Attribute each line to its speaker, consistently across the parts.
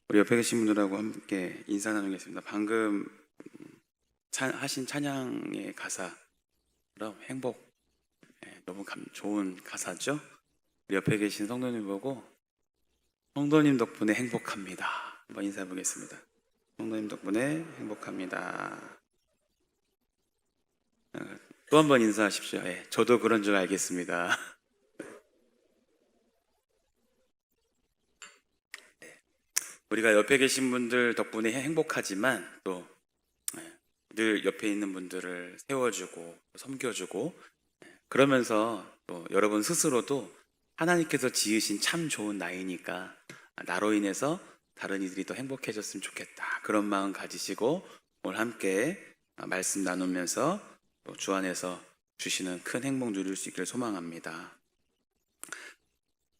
Speaker 1: 우리 옆에 계신 분들하고 함께 인사 나누겠습니다. 방금 하신 찬양의 가사처럼 행복, 너무 좋은 가사죠? 우리 옆에 계신 성도님 보고 성도님 덕분에 행복합니다. 한번 인사해 보겠습니다. 성도님 덕분에 행복합니다. 또 한 번 인사하십시오. 저도 그런 줄 알겠습니다. 우리가 옆에 계신 분들 덕분에 행복하지만 또 늘 옆에 있는 분들을 세워주고 섬겨주고 그러면서 또 여러분 스스로도 하나님께서 지으신 참 좋은 나이니까 나로 인해서 다른 이들이 더 행복해졌으면 좋겠다, 그런 마음 가지시고 오늘 함께 말씀 나누면서 또 주 안에서 주시는 큰 행복 누릴 수 있기를 소망합니다.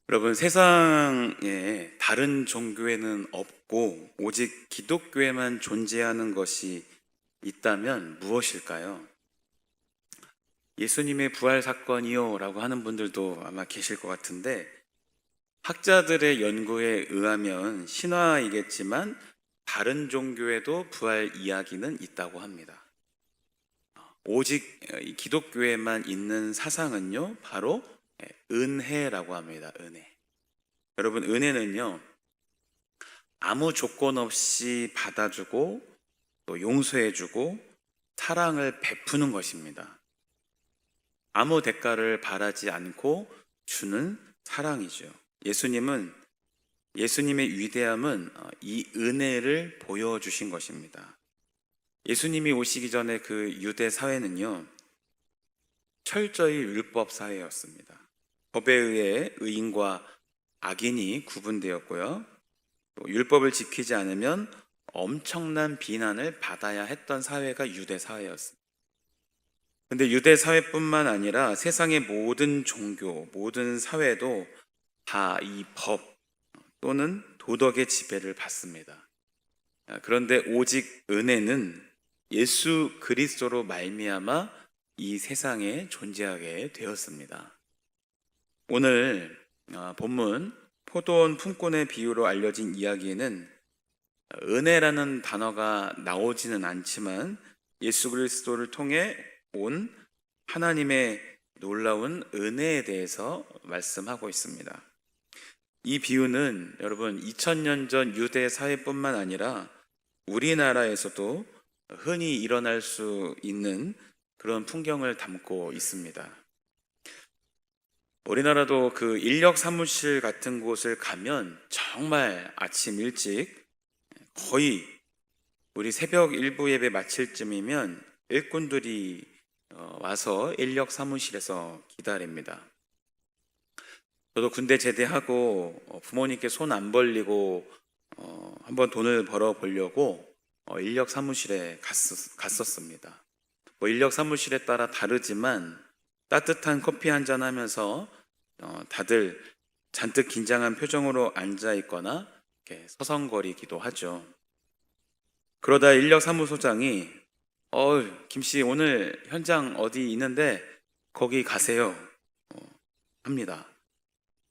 Speaker 1: 여러분, 세상에 다른 종교에는 없고 오직 기독교에만 존재하는 것이 있다면 무엇일까요? 예수님의 부활 사건이요 라고 하는 분들도 아마 계실 것 같은데, 학자들의 연구에 의하면 신화이겠지만 다른 종교에도 부활 이야기는 있다고 합니다. 오직 기독교에만 있는 사상은요, 바로 은혜라고 합니다. 은혜. 여러분, 은혜는요, 아무 조건 없이 받아주고 또 용서해주고 사랑을 베푸는 것입니다. 아무 대가를 바라지 않고 주는 사랑이죠. 예수님의 위대함은 이 은혜를 보여주신 것입니다. 예수님이 오시기 전에 그 유대 사회는요, 철저히 율법 사회였습니다. 법에 의해 의인과 악인이 구분되었고요, 또 율법을 지키지 않으면 엄청난 비난을 받아야 했던 사회가 유대 사회였습니다. 근데 유대 사회뿐만 아니라 세상의 모든 종교, 모든 사회도 다 이 법 또는 도덕의 지배를 받습니다. 그런데 오직 은혜는 예수 그리스도로 말미암아 이 세상에 존재하게 되었습니다. 오늘 본문 포도원 품꾼의 비유로 알려진 이야기에는 은혜라는 단어가 나오지는 않지만 예수 그리스도를 통해 온 하나님의 놀라운 은혜에 대해서 말씀하고 있습니다. 이 비유는 여러분 2000년 전 유대 사회뿐만 아니라 우리나라에서도 흔히 일어날 수 있는 그런 풍경을 담고 있습니다. 우리나라도 그 인력 사무실 같은 곳을 가면 정말 아침 일찍 거의 우리 새벽 일부 예배 마칠 쯤이면 일꾼들이 와서 인력 사무실에서 기다립니다. 저도 군대 제대하고 부모님께 손 안 벌리고 한번 돈을 벌어 보려고 인력 사무실에 갔었습니다. 인력 사무실에 따라 다르지만 따뜻한 커피 한잔 하면서 다들 잔뜩 긴장한 표정으로 앉아 있거나 이렇게 서성거리기도 하죠. 그러다 인력사무소장이 김씨 오늘 현장 어디 있는데 거기 가세요 합니다.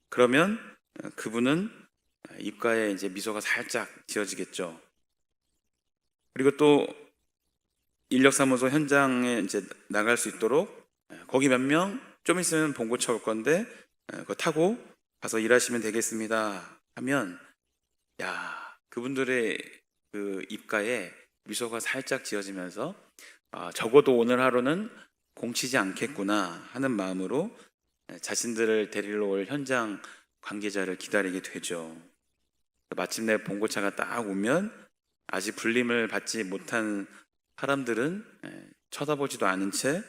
Speaker 1: 그러면 그분은 입가에 이제 미소가 살짝 지어지겠죠. 그리고 또 인력사무소 현장에 이제 나갈 수 있도록 거기 몇 명 좀 있으면 봉고차 올 건데 그거 타고 가서 일하시면 되겠습니다 하면, 그분들의 그 입가에 미소가 살짝 지어지면서 적어도 오늘 하루는 공치지 않겠구나 하는 마음으로 자신들을 데리러 올 현장 관계자를 기다리게 되죠. 마침내 봉고차가 딱 오면 아직 불림을 받지 못한 사람들은 쳐다보지도 않은 채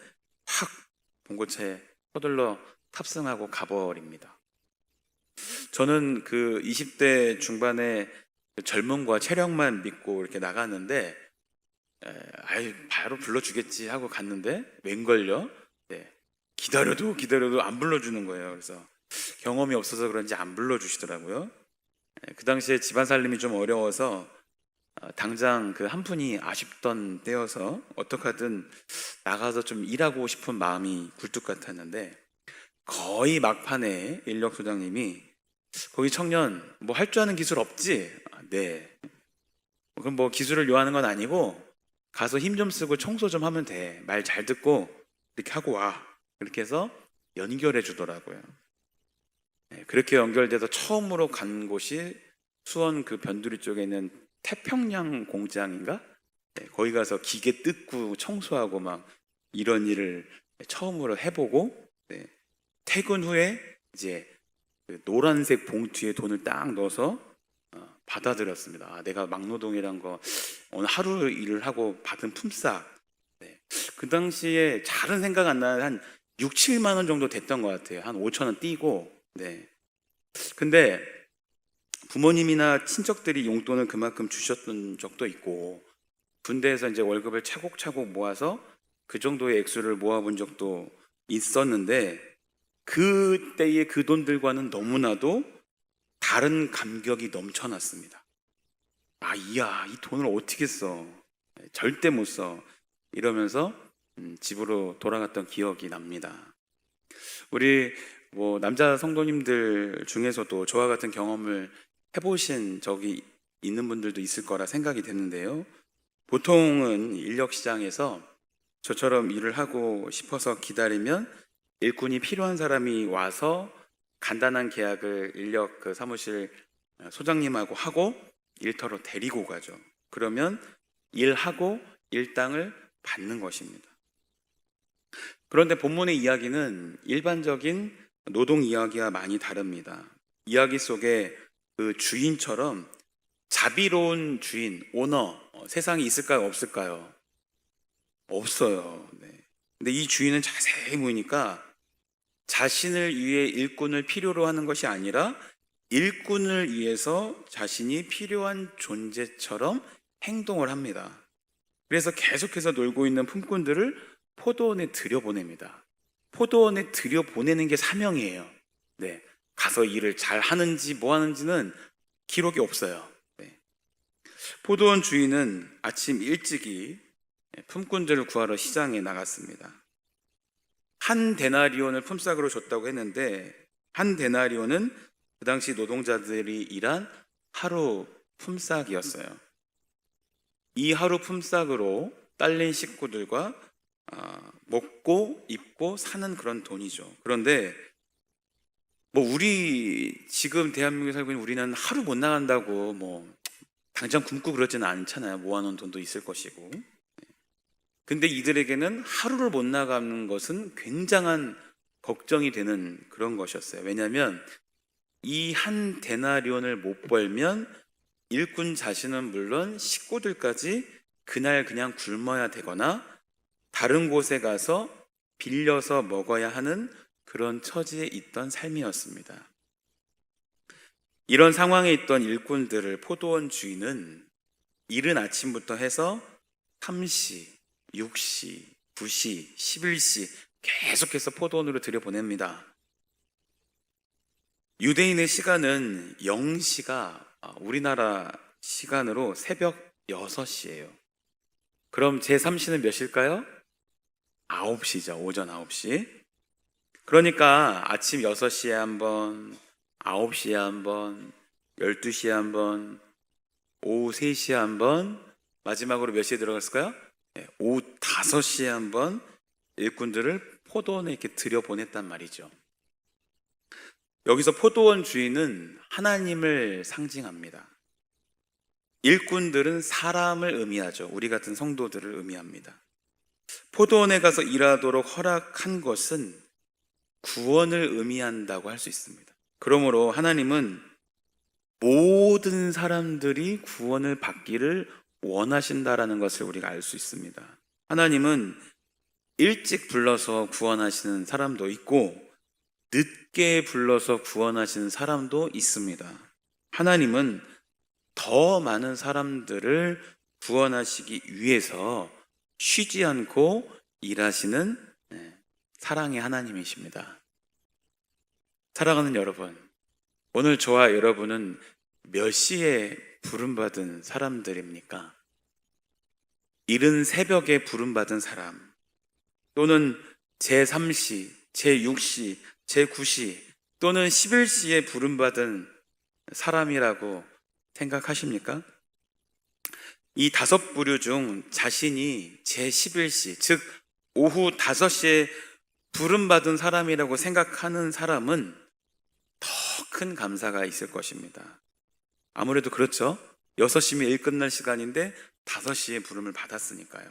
Speaker 1: 확 봉고차에 서둘러 탑승하고 가버립니다. 저는 그 20대 중반에 젊음과 체력만 믿고 이렇게 나갔는데 바로 불러주겠지 하고 갔는데 웬걸요? 기다려도 안 불러주는 거예요. 그래서 경험이 없어서 그런지 안 불러주시더라고요. 그 당시에 집안 살림이 좀 어려워서 당장 그 한 푼이 아쉽던 때여서 어떻게든 나가서 좀 일하고 싶은 마음이 굴뚝 같았는데 거의 막판에 인력 소장님이 거기 청년 뭐 할 줄 아는 기술 없지? 네. 그럼 뭐 기술을 요하는 건 아니고 가서 힘 좀 쓰고 청소 좀 하면 돼. 말 잘 듣고 이렇게 하고 와. 그렇게 해서 연결해 주더라고요. 네, 그렇게 연결돼서 처음으로 간 곳이 수원 그 변두리 쪽에 있는 태평양 공장인가? 네, 거기 가서 기계 뜯고 청소하고 막 이런 일을 처음으로 해보고, 네, 퇴근 후에 이제 그 노란색 봉투에 돈을 딱 넣어서 받아들였습니다. 아, 내가 막노동이란 거 오늘 하루 일을 하고 받은 품삯. 네. 그 당시에 잘은 생각 안 나는 한 6, 7만 원 정도 됐던 것 같아요. 한 5천 원 띄고. 네. 근데 부모님이나 친척들이 용돈을 그만큼 주셨던 적도 있고, 군대에서 이제 월급을 차곡차곡 모아서 그 정도의 액수를 모아본 적도 있었는데, 그때의 그 돈들과는 너무나도 다른 감격이 넘쳐났습니다. 아, 이야, 이 돈을 어떻게 써? 절대 못 써. 이러면서 집으로 돌아갔던 기억이 납니다. 우리 뭐 남자 성도님들 중에서도 저와 같은 경험을 해보신 적이 있는 분들도 있을 거라 생각이 되는데요. 보통은 인력 시장에서 저처럼 일을 하고 싶어서 기다리면 일꾼이 필요한 사람이 와서 간단한 계약을 인력 그 사무실 소장님하고 하고 일터로 데리고 가죠. 그러면 일하고 일당을 받는 것입니다. 그런데 본문의 이야기는 일반적인 노동 이야기와 많이 다릅니다. 이야기 속에 그 주인처럼 자비로운 주인, 오너, 세상에 있을까요? 없을까요? 없어요. 네. 근데 이 주인은 자세히 보니까 자신을 위해 일꾼을 필요로 하는 것이 아니라 일꾼을 위해서 자신이 필요한 존재처럼 행동을 합니다. 그래서 계속해서 놀고 있는 품꾼들을 포도원에 들여보냅니다. 포도원에 들여보내는 게 사명이에요. 네. 가서 일을 잘 하는지 뭐 하는지는 기록이 없어요. 네. 포도원 주인은 아침 일찍이 품꾼들을 구하러 시장에 나갔습니다. 한 데나리온을 품삯으로 줬다고 했는데, 한 데나리온은 그 당시 노동자들이 일한 하루 품삯이었어요. 이 하루 품삯으로 딸린 식구들과 먹고 입고 사는 그런 돈이죠. 그런데 뭐 우리 지금 대한민국에 살고 있는 우리는 하루 못 나간다고 뭐 당장 굶고 그러지는 않잖아요. 모아놓은 돈도 있을 것이고. 근데 이들에게는 하루를 못 나가는 것은 굉장한 걱정이 되는 그런 것이었어요. 왜냐하면 이 한 데나리온을 못 벌면 일꾼 자신은 물론 식구들까지 그날 그냥 굶어야 되거나 다른 곳에 가서 빌려서 먹어야 하는 그런 처지에 있던 삶이었습니다. 이런 상황에 있던 일꾼들을 포도원 주인은 이른 아침부터 해서 3시, 6시, 9시, 11시 계속해서 포도원으로 들여보냅니다. 유대인의 시간은 0시가 우리나라 시간으로 새벽 6시예요. 그럼 제3시는 몇 시일까요? 9시죠. 오전 9시. 그러니까 아침 6시에 한 번, 9시에 한 번, 12시에 한 번, 오후 3시에 한 번, 마지막으로 몇 시에 들어갔을까요? 네, 오후 5시에 한 번 일꾼들을 포도원에 이렇게 들여보냈단 말이죠. 여기서 포도원 주인은 하나님을 상징합니다. 일꾼들은 사람을 의미하죠. 우리 같은 성도들을 의미합니다. 포도원에 가서 일하도록 허락한 것은 구원을 의미한다고 할 수 있습니다. 그러므로 하나님은 모든 사람들이 구원을 받기를 원하신다라는 것을 우리가 알 수 있습니다. 하나님은 일찍 불러서 구원하시는 사람도 있고 늦게 불러서 구원하시는 사람도 있습니다. 하나님은 더 많은 사람들을 구원하시기 위해서 쉬지 않고 일하시는 사랑의 하나님이십니다. 사랑하는 여러분, 오늘 저와 여러분은 몇 시에 부름받은 사람들입니까? 이른 새벽에 부름받은 사람, 또는 제3시, 제6시, 제9시 또는 11시에 부름받은 사람이라고 생각하십니까? 이 5부류 중 자신이 제11시, 즉 오후 5시에 부름받은 사람이라고 생각하는 사람은 더 큰 감사가 있을 것입니다. 아무래도 그렇죠. 6시면 일 끝날 시간인데 5시에 부름을 받았으니까요.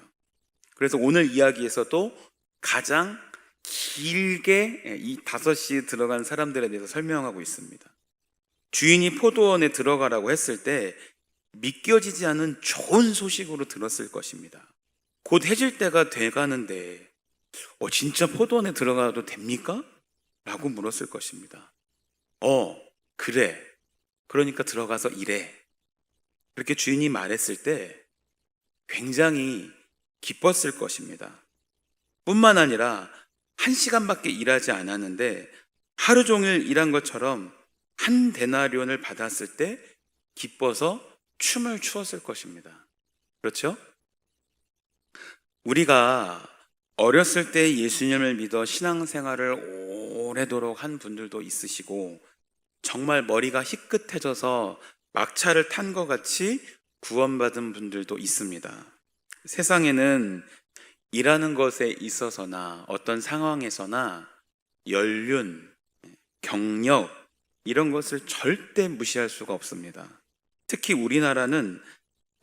Speaker 1: 그래서 오늘 이야기에서도 가장 길게 이 5시에 들어간 사람들에 대해서 설명하고 있습니다. 주인이 포도원에 들어가라고 했을 때 믿겨지지 않은 좋은 소식으로 들었을 것입니다. 곧 해질 때가 돼가는데 진짜 포도원에 들어가도 됩니까? 라고 물었을 것입니다. 그래. 그러니까 들어가서 일해. 그렇게 주인이 말했을 때 굉장히 기뻤을 것입니다. 뿐만 아니라 1시간밖에 일하지 않았는데 하루 종일 일한 것처럼 한 데나리온을 받았을 때 기뻐서 춤을 추었을 것입니다. 그렇죠? 우리가 어렸을 때 예수님을 믿어 신앙생활을 오래도록 한 분들도 있으시고 정말 머리가 희끗해져서 막차를 탄 것 같이 구원받은 분들도 있습니다. 세상에는 일하는 것에 있어서나 어떤 상황에서나 연륜, 경력 이런 것을 절대 무시할 수가 없습니다. 특히 우리나라는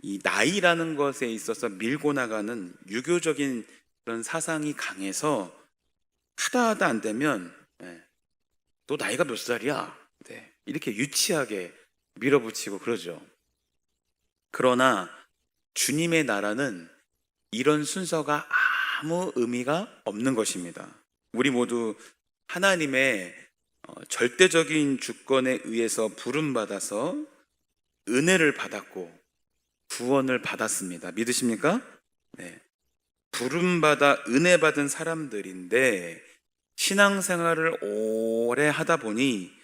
Speaker 1: 이 나이라는 것에 있어서 밀고 나가는 유교적인 그런 사상이 강해서 하다 안 되면 너 나이가 몇 살이야? 이렇게 유치하게 밀어붙이고 그러죠. 그러나 주님의 나라는 이런 순서가 아무 의미가 없는 것입니다. 우리 모두 하나님의 절대적인 주권에 의해서 부름받아서 은혜를 받았고 구원을 받았습니다. 믿으십니까? 네. 부름받아 은혜 받은 사람들인데 신앙생활을 오래 하다 보니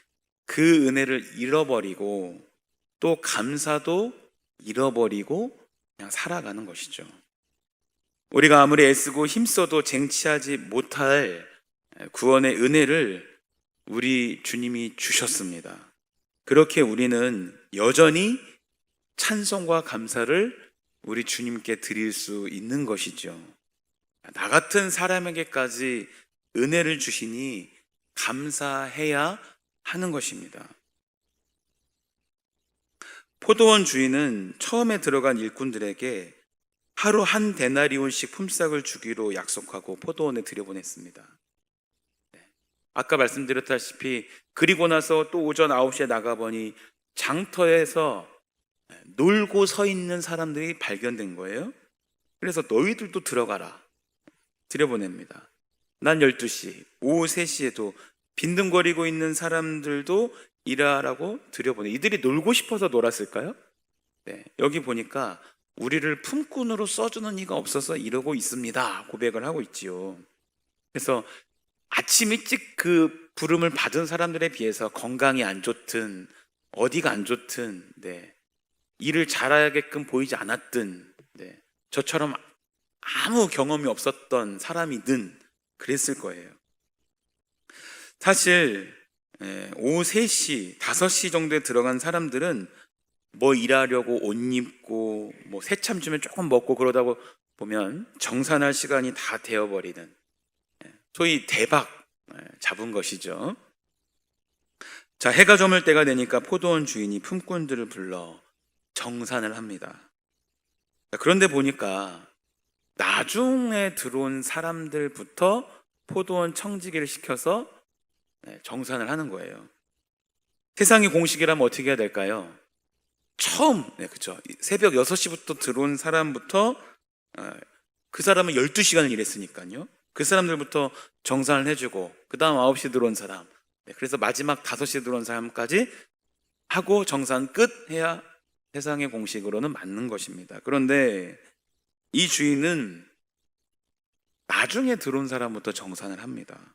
Speaker 1: 그 은혜를 잃어버리고 또 감사도 잃어버리고 그냥 살아가는 것이죠. 우리가 아무리 애쓰고 힘써도 쟁취하지 못할 구원의 은혜를 우리 주님이 주셨습니다. 그렇게 우리는 여전히 찬송과 감사를 우리 주님께 드릴 수 있는 것이죠. 나 같은 사람에게까지 은혜를 주시니 감사해야 하는 것입니다. 포도원 주인은 처음에 들어간 일꾼들에게 하루 한 데나리온씩 품삯을 주기로 약속하고 포도원에 들여보냈습니다. 아까 말씀드렸다시피 그리고 나서 또 오전 9시에 나가보니 장터에서 놀고 서 있는 사람들이 발견된 거예요. 그래서 너희들도 들어가라 들여보냅니다. 난 12시, 오후 3시에도 빈둥거리고 있는 사람들도 일하라고 들여보내. 이들이 놀고 싶어서 놀았을까요? 여기 보니까 우리를 품꾼으로 써주는 이가 없어서 이러고 있습니다 고백을 하고 있지요. 그래서 아침 일찍 그 부름을 받은 사람들에 비해서 건강이 안 좋든 어디가 안 좋든 일을 잘하게끔 보이지 않았든 저처럼 아무 경험이 없었던 사람이든 그랬을 거예요. 사실 오후 3시, 5시 정도에 들어간 사람들은 뭐 일하려고 옷 입고 뭐 새참 주면 조금 먹고 그러다 보면 정산할 시간이 다 되어버리는 소위 대박 잡은 것이죠. 자, 해가 저물 때가 되니까 포도원 주인이 품꾼들을 불러 정산을 합니다. 그런데 보니까 나중에 들어온 사람들부터 포도원 청지기를 시켜서 정산을 하는 거예요. 세상의 공식이라면 어떻게 해야 될까요? 처음, 그렇죠. 새벽 6시부터 들어온 사람부터 그 사람은 12시간을 일했으니까요. 그 사람들부터 정산을 해주고 그 다음 9시 들어온 사람, 그래서 마지막 5시에 들어온 사람까지 하고 정산 끝 해야 세상의 공식으로는 맞는 것입니다. 그런데 이 주인은 나중에 들어온 사람부터 정산을 합니다.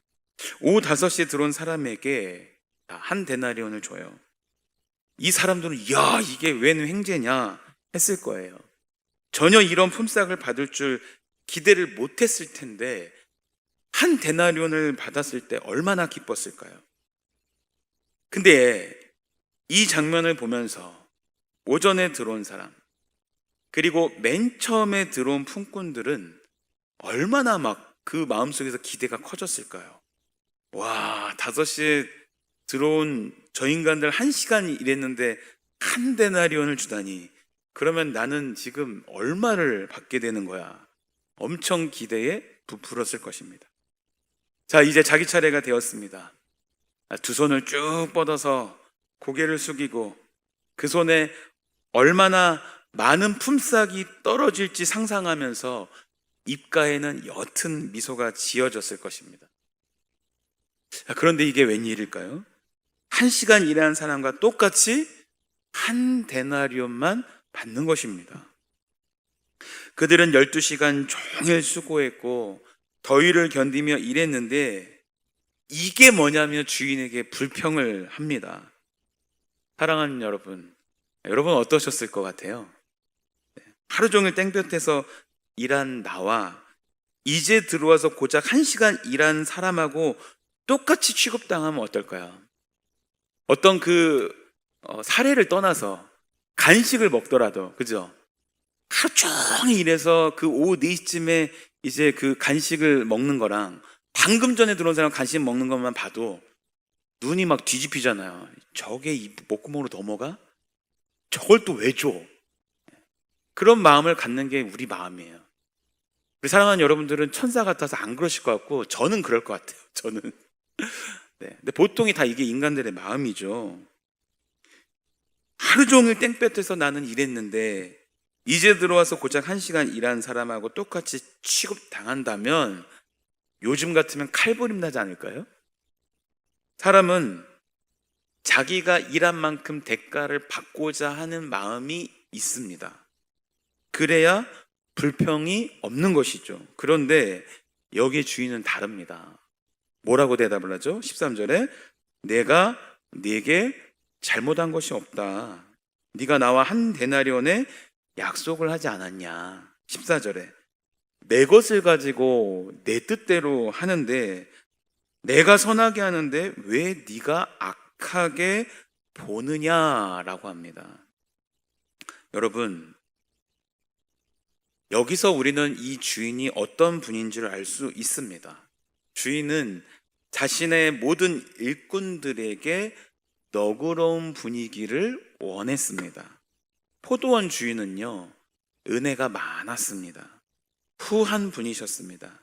Speaker 1: 오후 5시에 들어온 사람에게 한 데나리온을 줘요. 이 사람들은 이게 웬 횡재냐 했을 거예요. 전혀 이런 품삯을 받을 줄 기대를 못했을 텐데 한 데나리온을 받았을 때 얼마나 기뻤을까요? 근데 이 장면을 보면서 오전에 들어온 사람, 그리고 맨 처음에 들어온 품꾼들은 얼마나 막 그 마음속에서 기대가 커졌을까요? 와, 5시에 들어온 저 인간들 1시간 일했는데 한 데나리온을 주다니. 그러면 나는 지금 얼마를 받게 되는 거야? 엄청 기대에 부풀었을 것입니다. 자, 이제 자기 차례가 되었습니다. 두 손을 쭉 뻗어서 고개를 숙이고 그 손에 얼마나 많은 품삯이 떨어질지 상상하면서 입가에는 옅은 미소가 지어졌을 것입니다. 그런데 이게 웬일일까요? 1시간 일한 사람과 똑같이 한 데나리온만 받는 것입니다. 그들은 12시간 종일 수고했고 더위를 견디며 일했는데 이게 뭐냐며 주인에게 불평을 합니다. 사랑하는 여러분, 여러분 어떠셨을 것 같아요? 하루 종일 땡볕에서 일한 나와 이제 들어와서 고작 1시간 일한 사람하고 똑같이 취급당하면 어떨까요? 어떤 사례를 떠나서 간식을 먹더라도, 그죠? 하루 종일 일해서 그 오후 4시쯤에 이제 그 간식을 먹는 거랑 방금 전에 들어온 사람 간식 먹는 것만 봐도 눈이 막 뒤집히잖아요. 저게 이 목구멍으로 넘어가? 저걸 또 왜 줘? 그런 마음을 갖는 게 우리 마음이에요. 우리 사랑하는 여러분들은 천사 같아서 안 그러실 것 같고 저는 그럴 것 같아요. 저는. 네. 근데 보통이 다 이게 인간들의 마음이죠. 하루 종일 땡볕에서 나는 일했는데 이제 들어와서 고작 1시간 일한 사람하고 똑같이 취급당한다면 요즘 같으면 칼부림 나지 않을까요? 사람은 자기가 일한 만큼 대가를 받고자 하는 마음이 있습니다. 그래야 불평이 없는 것이죠. 그런데 여기 주인은 다릅니다. 뭐라고 대답을 하죠? 13절에 내가 네게 잘못한 것이 없다. 네가 나와 한 데나리온에 약속을 하지 않았냐. 14절에 내 것을 가지고 내 뜻대로 하는데 내가 선하게 하는데 왜 네가 악하게 보느냐라고 합니다. 여러분, 여기서 우리는 이 주인이 어떤 분인 줄 알 수 있습니다. 주인은 자신의 모든 일꾼들에게 너그러운 분위기를 원했습니다. 포도원 주인은요, 은혜가 많았습니다. 후한 분이셨습니다.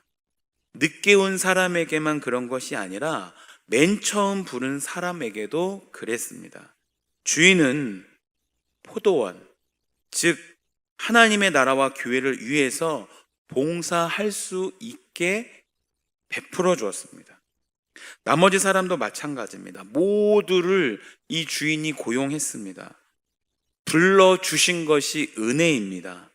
Speaker 1: 늦게 온 사람에게만 그런 것이 아니라 맨 처음 부른 사람에게도 그랬습니다. 주인은 포도원, 즉 하나님의 나라와 교회를 위해서 봉사할 수 있게 베풀어 주었습니다. 나머지 사람도 마찬가지입니다. 모두를 이 주인이 고용했습니다. 불러주신 것이 은혜입니다.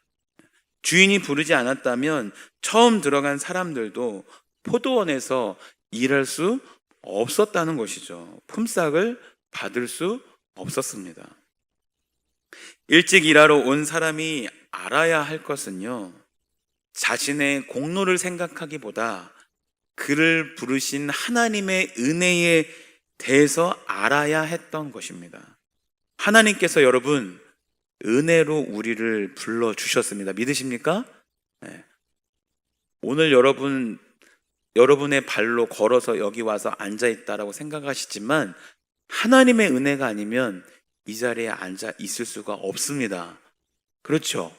Speaker 1: 주인이 부르지 않았다면 처음 들어간 사람들도 포도원에서 일할 수 없었다는 것이죠. 품삯을 받을 수 없었습니다. 일찍 일하러 온 사람이 알아야 할 것은요, 자신의 공로를 생각하기보다 그를 부르신 하나님의 은혜에 대해서 알아야 했던 것입니다. 하나님께서 여러분 은혜로 우리를 불러주셨습니다. 믿으십니까? 네. 오늘 여러분의 발로 걸어서 여기 와서 앉아있다라고 생각하시지만 하나님의 은혜가 아니면 이 자리에 앉아 있을 수가 없습니다. 그렇죠?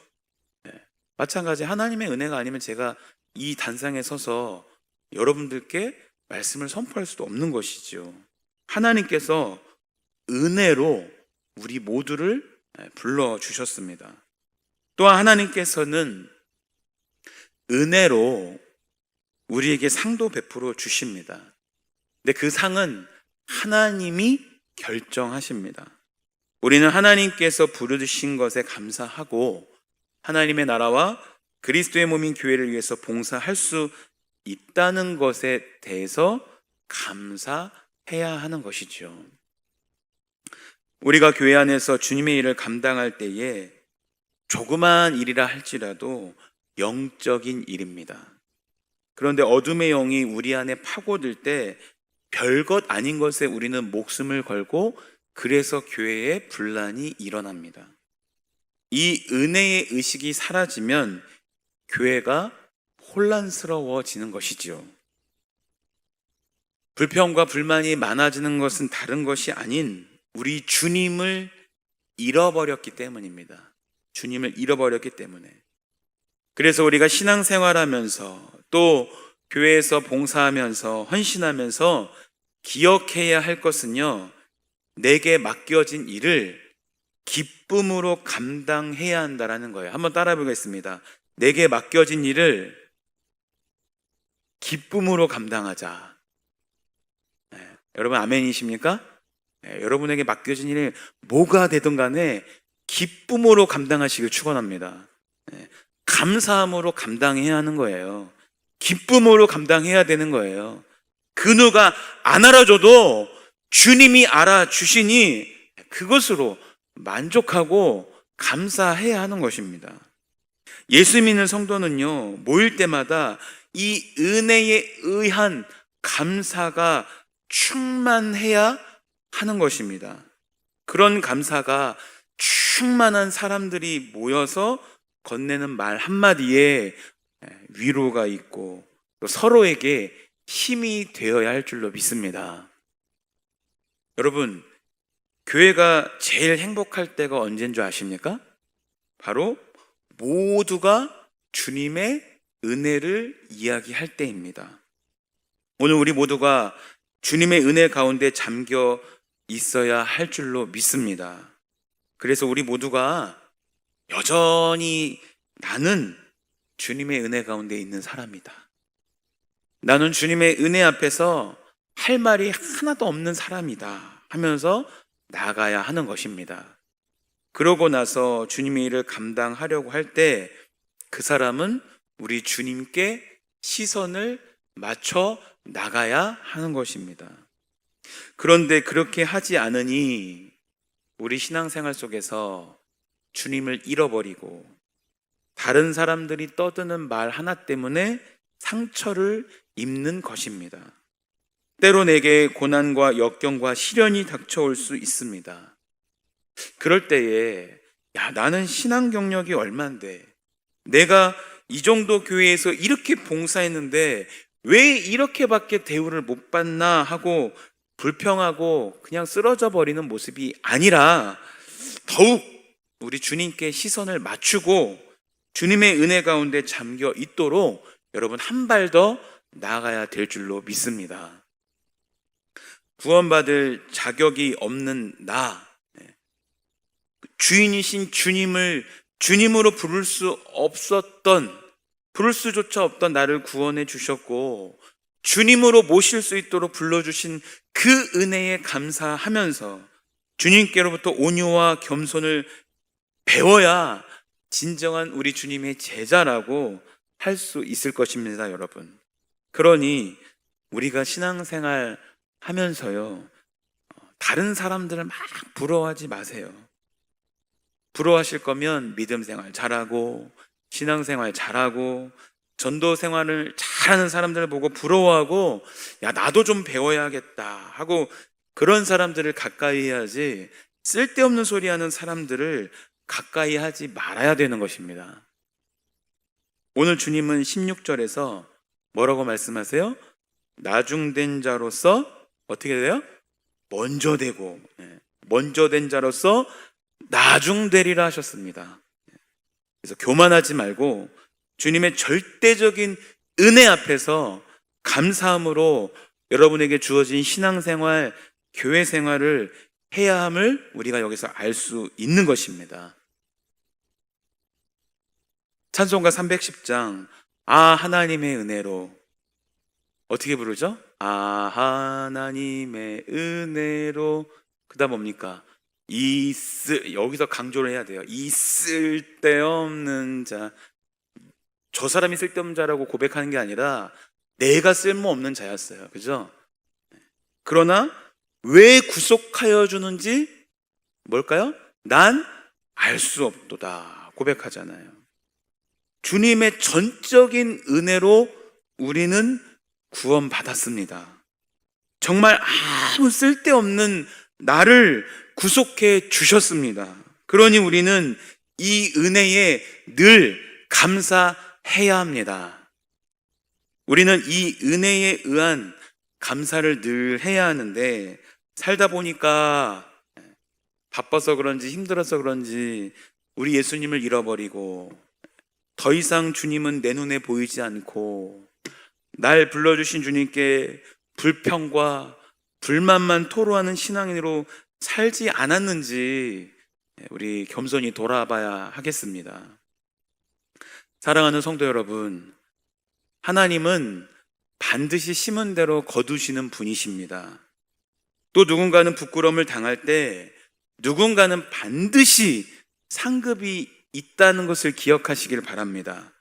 Speaker 1: 네. 마찬가지 하나님의 은혜가 아니면 제가 이 단상에 서서 여러분들께 말씀을 선포할 수도 없는 것이죠. 하나님께서 은혜로 우리 모두를 불러주셨습니다. 또한 하나님께서는 은혜로 우리에게 상도 베풀어 주십니다. 근데 그 상은 하나님이 결정하십니다. 우리는 하나님께서 부르신 것에 감사하고 하나님의 나라와 그리스도의 몸인 교회를 위해서 봉사할 수 있다는 것에 대해서 감사해야 하는 것이죠. 우리가 교회 안에서 주님의 일을 감당할 때에 조그마한 일이라 할지라도 영적인 일입니다. 그런데 어둠의 영이 우리 안에 파고들 때 별것 아닌 것에 우리는 목숨을 걸고 그래서 교회에 분란이 일어납니다. 이 은혜의 의식이 사라지면 교회가 혼란스러워지는 것이지요. 불평과 불만이 많아지는 것은 다른 것이 아닌 우리 주님을 잃어버렸기 때문입니다. 주님을 잃어버렸기 때문에. 그래서 우리가 신앙생활하면서 또 교회에서 봉사하면서 헌신하면서 기억해야 할 것은요, 내게 맡겨진 일을 기쁨으로 감당해야 한다라는 거예요. 한번 따라해 보겠습니다. 내게 맡겨진 일을 기쁨으로 감당하자. 여러분 아멘이십니까? 여러분에게 맡겨진 일이 뭐가 되든 간에 기쁨으로 감당하시길 축원합니다. 감사함으로 감당해야 하는 거예요. 기쁨으로 감당해야 되는 거예요. 그 누가 안 알아줘도 주님이 알아주시니 그것으로 만족하고 감사해야 하는 것입니다. 예수 믿는 성도는요, 모일 때마다 이 은혜에 의한 감사가 충만해야 하는 것입니다. 그런 감사가 충만한 사람들이 모여서 건네는 말 한마디에 위로가 있고 또 서로에게 힘이 되어야 할 줄로 믿습니다. 여러분, 교회가 제일 행복할 때가 언제인 줄 아십니까? 바로 모두가 주님의 은혜를 이야기할 때입니다. 오늘 우리 모두가 주님의 은혜 가운데 잠겨 있어야 할 줄로 믿습니다. 그래서 우리 모두가 여전히 나는 주님의 은혜 가운데 있는 사람이다. 나는 주님의 은혜 앞에서 할 말이 하나도 없는 사람이다 하면서 나가야 하는 것입니다. 그러고 나서 주님의 일을 감당하려고 할 때 그 사람은 우리 주님께 시선을 맞춰 나가야 하는 것입니다. 그런데 그렇게 하지 않으니 우리 신앙생활 속에서 주님을 잃어버리고 다른 사람들이 떠드는 말 하나 때문에 상처를 입는 것입니다. 때로 내게 고난과 역경과 시련이 닥쳐올 수 있습니다. 그럴 때에 나는 신앙 경력이 얼만데 내가 이 정도 교회에서 이렇게 봉사했는데 왜 이렇게밖에 대우를 못 받나 하고 불평하고 그냥 쓰러져 버리는 모습이 아니라 더욱 우리 주님께 시선을 맞추고 주님의 은혜 가운데 잠겨 있도록 여러분 한 발 더 나아가야 될 줄로 믿습니다. 구원받을 자격이 없는 나, 주인이신 주님을 주님으로 부를 수조차 없던 나를 구원해 주셨고 주님으로 모실 수 있도록 불러주신 그 은혜에 감사하면서 주님께로부터 온유와 겸손을 배워야 진정한 우리 주님의 제자라고 할 수 있을 것입니다, 여러분. 그러니 우리가 신앙생활 하면서요, 다른 사람들을 막 부러워하지 마세요. 부러워하실 거면 믿음 생활 잘하고 신앙생활 잘하고 전도 생활을 잘하는 사람들을 보고 부러워하고 나도 좀 배워야겠다 하고 그런 사람들을 가까이 해야지 쓸데없는 소리 하는 사람들을 가까이 하지 말아야 되는 것입니다. 오늘 주님은 16절에서 뭐라고 말씀하세요? 나중된 자로서 어떻게 돼요? 먼저 되고 먼저 된 자로서 나중되리라 하셨습니다. 그래서 교만하지 말고 주님의 절대적인 은혜 앞에서 감사함으로 여러분에게 주어진 신앙생활, 교회 생활을 해야 함을 우리가 여기서 알 수 있는 것입니다. 찬송가 310장 하나님의 은혜로 어떻게 부르죠? 하나님의 은혜로 그 다음 뭡니까? 여기서 강조를 해야 돼요. 이 쓸데없는 자, 저 사람이 쓸데없는 자라고 고백하는 게 아니라 내가 쓸모없는 자였어요. 그죠? 그러나 왜 구속하여 주는지 뭘까요? 난 알 수 없도다 고백하잖아요. 주님의 전적인 은혜로 우리는 구원받았습니다. 정말 아무 쓸데없는 나를 구속해 주셨습니다. 그러니 우리는 이 은혜에 늘 감사해야 합니다. 우리는 이 은혜에 의한 감사를 늘 해야 하는데, 살다 보니까 바빠서 그런지 힘들어서 그런지 우리 예수님을 잃어버리고 더 이상 주님은 내 눈에 보이지 않고 날 불러주신 주님께 불평과 불만만 토로하는 신앙인으로 살지 않았는지 우리 겸손히 돌아봐야 하겠습니다. 사랑하는 성도 여러분, 하나님은 반드시 심은 대로 거두시는 분이십니다. 또 누군가는 부끄러움을 당할 때 누군가는 반드시 상급이 있다는 것을 기억하시길 바랍니다.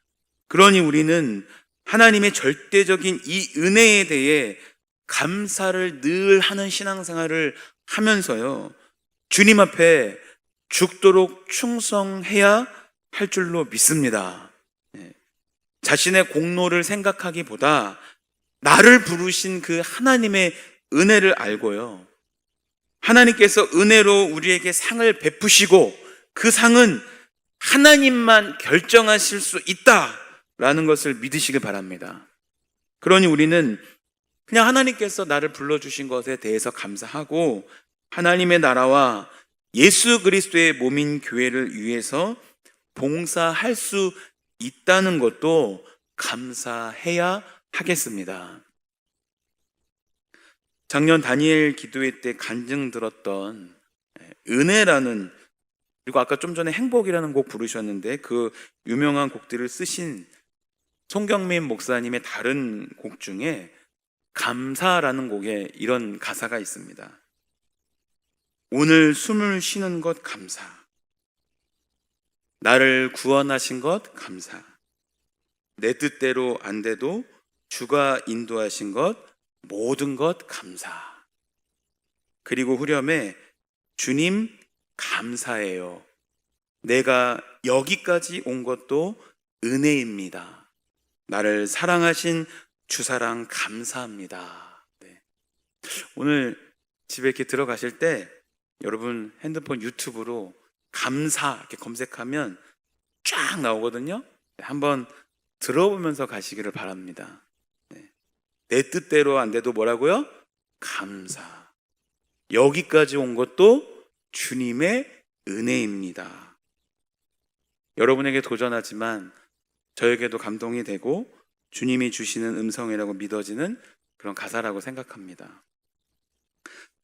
Speaker 1: 그러니 우리는 하나님의 절대적인 이 은혜에 대해 감사를 늘 하는 신앙생활을 하면서요, 주님 앞에 죽도록 충성해야 할 줄로 믿습니다. 자신의 공로를 생각하기보다 나를 부르신 그 하나님의 은혜를 알고요, 하나님께서 은혜로 우리에게 상을 베푸시고 그 상은 하나님만 결정하실 수 있다라는 것을 믿으시길 바랍니다. 그러니 우리는 그냥 하나님께서 나를 불러주신 것에 대해서 감사하고 하나님의 나라와 예수 그리스도의 몸인 교회를 위해서 봉사할 수 있다는 것도 감사해야 하겠습니다. 작년 다니엘 기도회 때 간증 들었던 은혜라는, 그리고 아까 좀 전에 행복이라는 곡 부르셨는데 그 유명한 곡들을 쓰신 송경민 목사님의 다른 곡 중에 감사라는 곡에 이런 가사가 있습니다. 오늘 숨을 쉬는 것 감사, 나를 구원하신 것 감사, 내 뜻대로 안 돼도 주가 인도하신 것 모든 것 감사. 그리고 후렴에 주님 감사해요. 내가 여기까지 온 것도 은혜입니다. 나를 사랑하신 주사랑 감사합니다. 네. 오늘 집에 이렇게 들어가실 때 여러분 핸드폰 유튜브로 감사 이렇게 검색하면 쫙 나오거든요. 네, 한번 들어보면서 가시기를 바랍니다. 네. 내 뜻대로 안 돼도 뭐라고요? 감사. 여기까지 온 것도 주님의 은혜입니다. 여러분에게 도전하지만 저에게도 감동이 되고 주님이 주시는 음성이라고 믿어지는 그런 가사라고 생각합니다.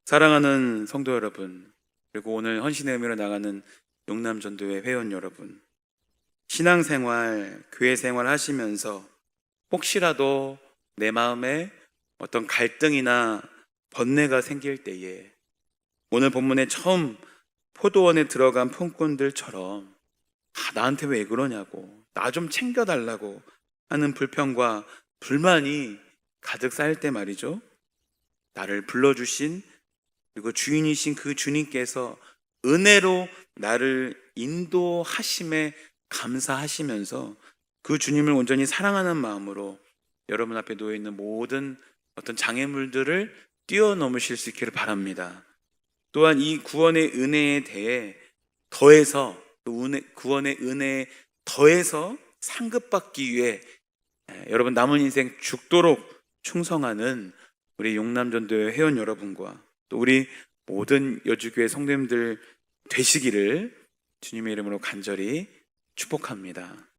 Speaker 1: 사랑하는 성도 여러분, 그리고 오늘 헌신의 의미로 나가는 용남전도회 회원 여러분, 신앙생활, 교회생활 하시면서 혹시라도 내 마음에 어떤 갈등이나 번뇌가 생길 때에 오늘 본문에 처음 포도원에 들어간 품꾼들처럼 나한테 왜 그러냐고, 나 좀 챙겨달라고 하는 불평과 불만이 가득 쌓일 때 말이죠, 나를 불러주신 그리고 주인이신 그 주님께서 은혜로 나를 인도하심에 감사하시면서 그 주님을 온전히 사랑하는 마음으로 여러분 앞에 놓여있는 모든 어떤 장애물들을 뛰어넘으실 수 있기를 바랍니다. 또한 이 구원의 은혜에 대해 더해서, 구원의 은혜에 더해서 상급받기 위해 여러분 남은 인생 죽도록 충성하는 우리 용남전도회 회원 여러분과 또 우리 모든 여주교회 성도님들 되시기를 주님의 이름으로 간절히 축복합니다.